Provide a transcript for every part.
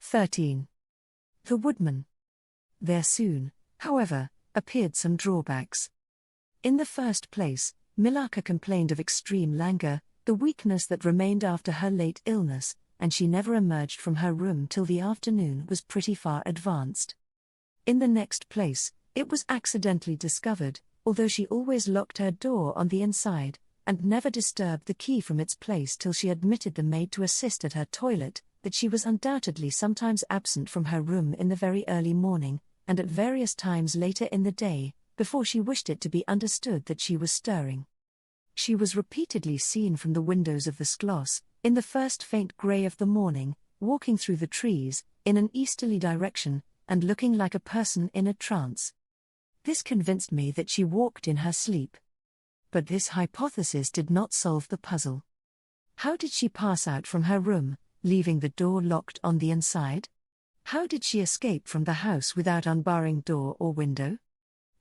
13. The Woodman. There soon, however, appeared some drawbacks. In the first place, Milaka complained of extreme languor, the weakness that remained after her late illness, and she never emerged from her room till the afternoon was pretty far advanced. In the next place, it was accidentally discovered, although she always locked her door on the inside, and never disturbed the key from its place till she admitted the maid to assist at her toilet, that she was undoubtedly sometimes absent from her room in the very early morning, and at various times later in the day, before she wished it to be understood that she was stirring. She was repeatedly seen from the windows of the schloss, in the first faint grey of the morning, walking through the trees, in an easterly direction, and looking like a person in a trance. This convinced me that she walked in her sleep. But this hypothesis did not solve the puzzle. How did she pass out from her room, leaving the door locked on the inside? How did she escape from the house without unbarring door or window?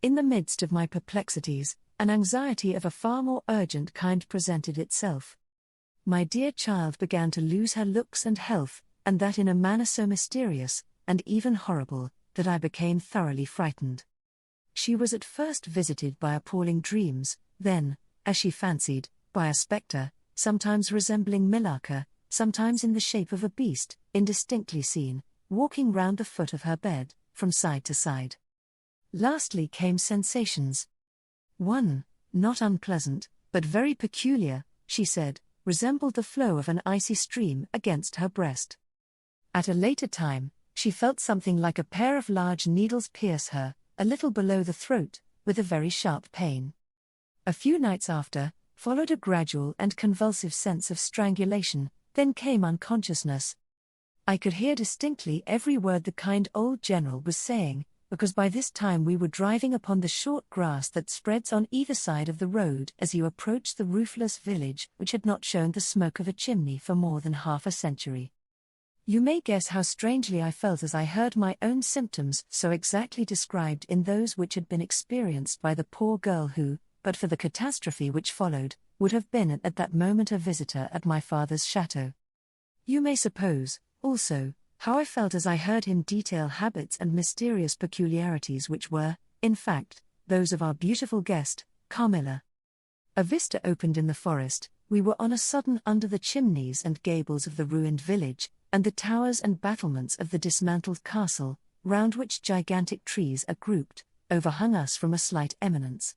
In the midst of my perplexities, an anxiety of a far more urgent kind presented itself. My dear child began to lose her looks and health, and that in a manner so mysterious, and even horrible, that I became thoroughly frightened. She was at first visited by appalling dreams, then, as she fancied, by a spectre, sometimes resembling Milaka, sometimes in the shape of a beast, indistinctly seen, walking round the foot of her bed, from side to side. Lastly came sensations. One, not unpleasant, but very peculiar, she said, resembled the flow of an icy stream against her breast. At a later time, she felt something like a pair of large needles pierce her, a little below the throat, with a very sharp pain. A few nights after, followed a gradual and convulsive sense of strangulation, then came unconsciousness. I could hear distinctly every word the kind old general was saying, because by this time we were driving upon the short grass that spreads on either side of the road as you approach the roofless village which had not shown the smoke of a chimney for more than half a century. You may guess how strangely I felt as I heard my own symptoms so exactly described in those which had been experienced by the poor girl who, but for the catastrophe which followed, would have been at that moment a visitor at my father's chateau. You may suppose, also, how I felt as I heard him detail habits and mysterious peculiarities which were, in fact, those of our beautiful guest, Carmilla. A vista opened in the forest, we were on a sudden under the chimneys and gables of the ruined village, and the towers and battlements of the dismantled castle, round which gigantic trees are grouped, overhung us from a slight eminence.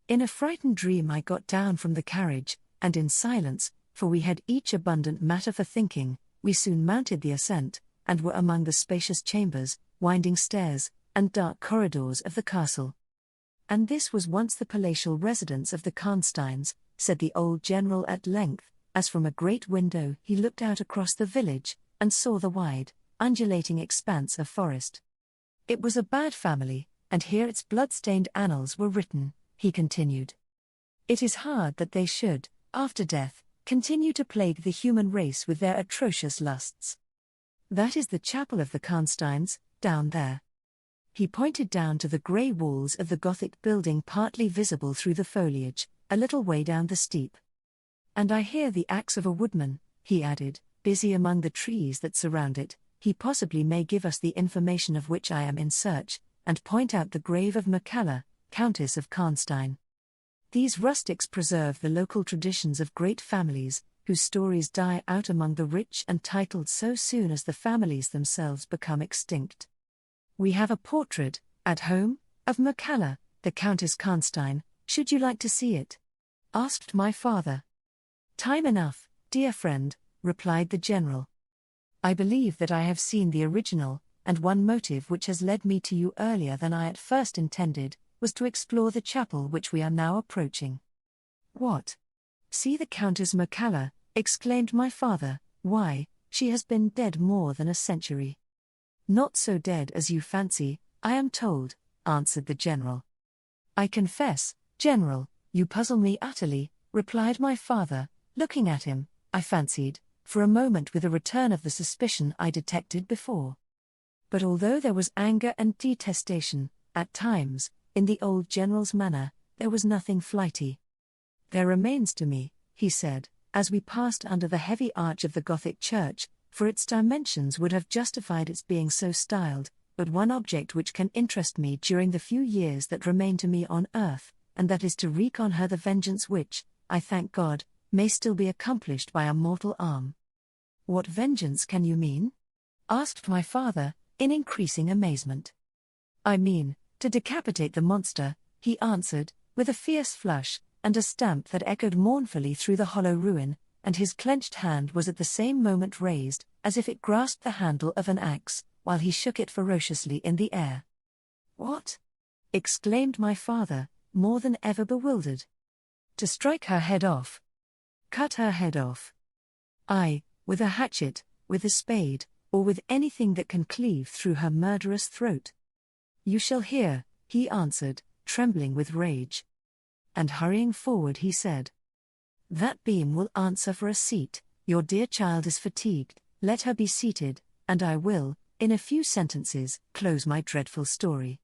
In a frightened dream I got down from the carriage, and in silence, for we had each abundant matter for thinking, we soon mounted the ascent, and were among the spacious chambers, winding stairs, and dark corridors of the castle. And this was once the palatial residence of the Karnsteins, said the old general at length, as from a great window he looked out across the village, and saw the wide, undulating expanse of forest. It was a bad family, and here its blood-stained annals were written, he continued. It is hard that they should, after death, continue to plague the human race with their atrocious lusts. That is the chapel of the Karnsteins, down there. He pointed down to the grey walls of the Gothic building partly visible through the foliage, a little way down the steep. And I hear the axe of a woodman, he added, busy among the trees that surround it. He possibly may give us the information of which I am in search, and point out the grave of Camilla, Countess of Karnstein. These rustics preserve the local traditions of great families, whose stories die out among the rich and titled so soon as the families themselves become extinct. We have a portrait, at home, of Camilla, the Countess Karnstein. Should you like to see it? Asked my father. Time enough, dear friend, replied the general. I believe that I have seen the original, and one motive which has led me to you earlier than I at first intended, was to explore the chapel which we are now approaching. What? See the Countess Camilla, exclaimed my father. Why, she has been dead more than a century. Not so dead as you fancy, I am told, answered the general. I confess, general, you puzzle me utterly, replied my father, looking at him, I fancied, for a moment with a return of the suspicion I detected before. But although there was anger and detestation, at times, in the old general's manner, there was nothing flighty. There remains to me, he said, as we passed under the heavy arch of the Gothic church, for its dimensions would have justified its being so styled, but one object which can interest me during the few years that remain to me on earth, and that is to wreak on her the vengeance which, I thank God, may still be accomplished by a mortal arm." "What vengeance can you mean?" asked my father, in increasing amazement. "I mean, to decapitate the monster," he answered, with a fierce flush, and a stamp that echoed mournfully through the hollow ruin, and his clenched hand was at the same moment raised, as if it grasped the handle of an axe, while he shook it ferociously in the air. "What?" exclaimed my father, more than ever bewildered. "To strike her head off. Cut her head off. Aye, with a hatchet, with a spade, or with anything that can cleave through her murderous throat." "You shall hear," he answered, trembling with rage. And hurrying forward he said, "That beam will answer for a seat, your dear child is fatigued, let her be seated, and I will, in a few sentences, close my dreadful story."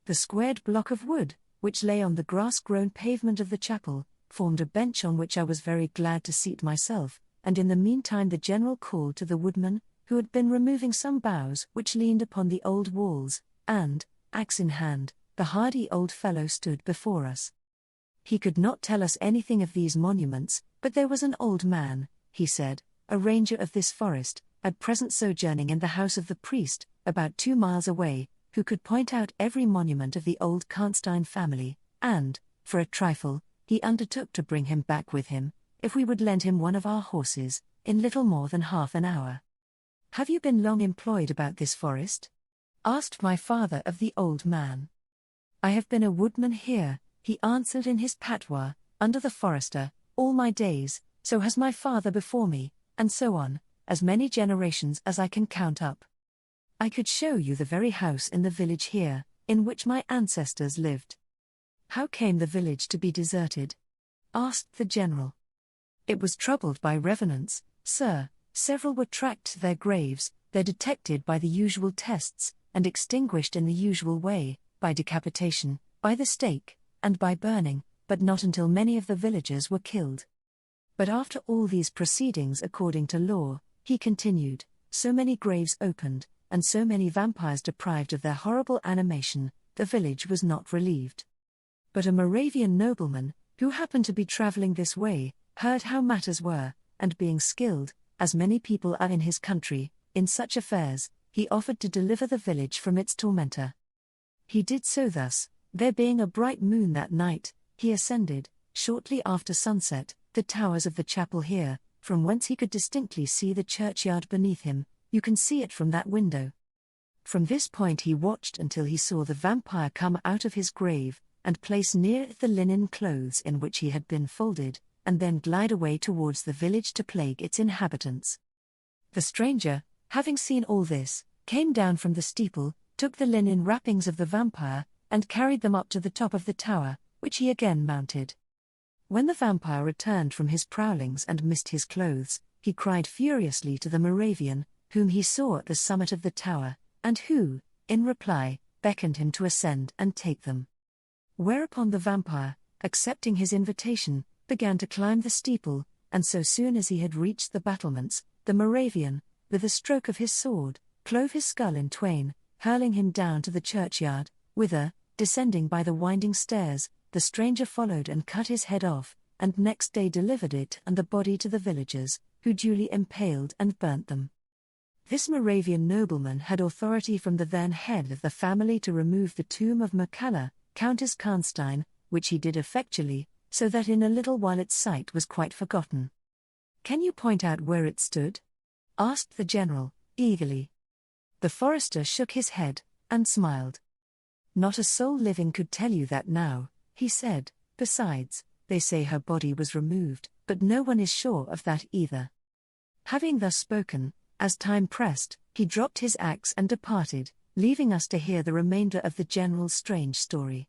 The squared block of wood, which lay on the grass-grown pavement of the chapel, formed a bench on which I was very glad to seat myself, and in the meantime the general called to the woodman, who had been removing some boughs which leaned upon the old walls, and, axe in hand, the hardy old fellow stood before us. He could not tell us anything of these monuments, but there was an old man, he said, a ranger of this forest, at present sojourning in the house of the priest, about 2 miles away, who could point out every monument of the old Karnstein family, and, for a trifle, he undertook to bring him back with him, if we would lend him one of our horses, in little more than half an hour. "Have you been long employed about this forest?" asked my father of the old man. "I have been a woodman here," he answered in his patois, "under the forester, all my days, so has my father before me, and so on, as many generations as I can count up. I could show you the very house in the village here, in which my ancestors lived." "How came the village to be deserted?" asked the general. "It was troubled by revenants, sir. Several were tracked to their graves, they're detected by the usual tests, and extinguished in the usual way, by decapitation, by the stake, and by burning, but not until many of the villagers were killed. But after all these proceedings according to law," he continued, "so many graves opened, and so many vampires deprived of their horrible animation, the village was not relieved. But a Moravian nobleman, who happened to be traveling this way, heard how matters were, and being skilled, as many people are in his country, in such affairs, he offered to deliver the village from its tormentor. He did so thus, there being a bright moon that night, he ascended, shortly after sunset, the towers of the chapel here, from whence he could distinctly see the churchyard beneath him. You can see it from that window. From this point he watched until he saw the vampire come out of his grave, and place near it the linen clothes in which he had been folded, and then glide away towards the village to plague its inhabitants. The stranger, having seen all this, came down from the steeple, took the linen wrappings of the vampire, and carried them up to the top of the tower, which he again mounted. When the vampire returned from his prowlings and missed his clothes, he cried furiously to the Moravian, whom he saw at the summit of the tower, and who, in reply, beckoned him to ascend and take them. Whereupon the vampire, accepting his invitation, began to climb the steeple, and so soon as he had reached the battlements, the Moravian, with a stroke of his sword, clove his skull in twain, hurling him down to the churchyard, whither, descending by the winding stairs, the stranger followed and cut his head off, and next day delivered it and the body to the villagers, who duly impaled and burnt them. This Moravian nobleman had authority from the then head of the family to remove the tomb of Camilla, Countess Karnstein, which he did effectually, so that in a little while its site was quite forgotten. "Can you point out where it stood?" asked the general, eagerly. The forester shook his head, and smiled. "Not a soul living could tell you that now," he said. "Besides, they say her body was removed, but no one is sure of that either." Having thus spoken, as time pressed, he dropped his axe and departed, leaving us to hear the remainder of the general's strange story.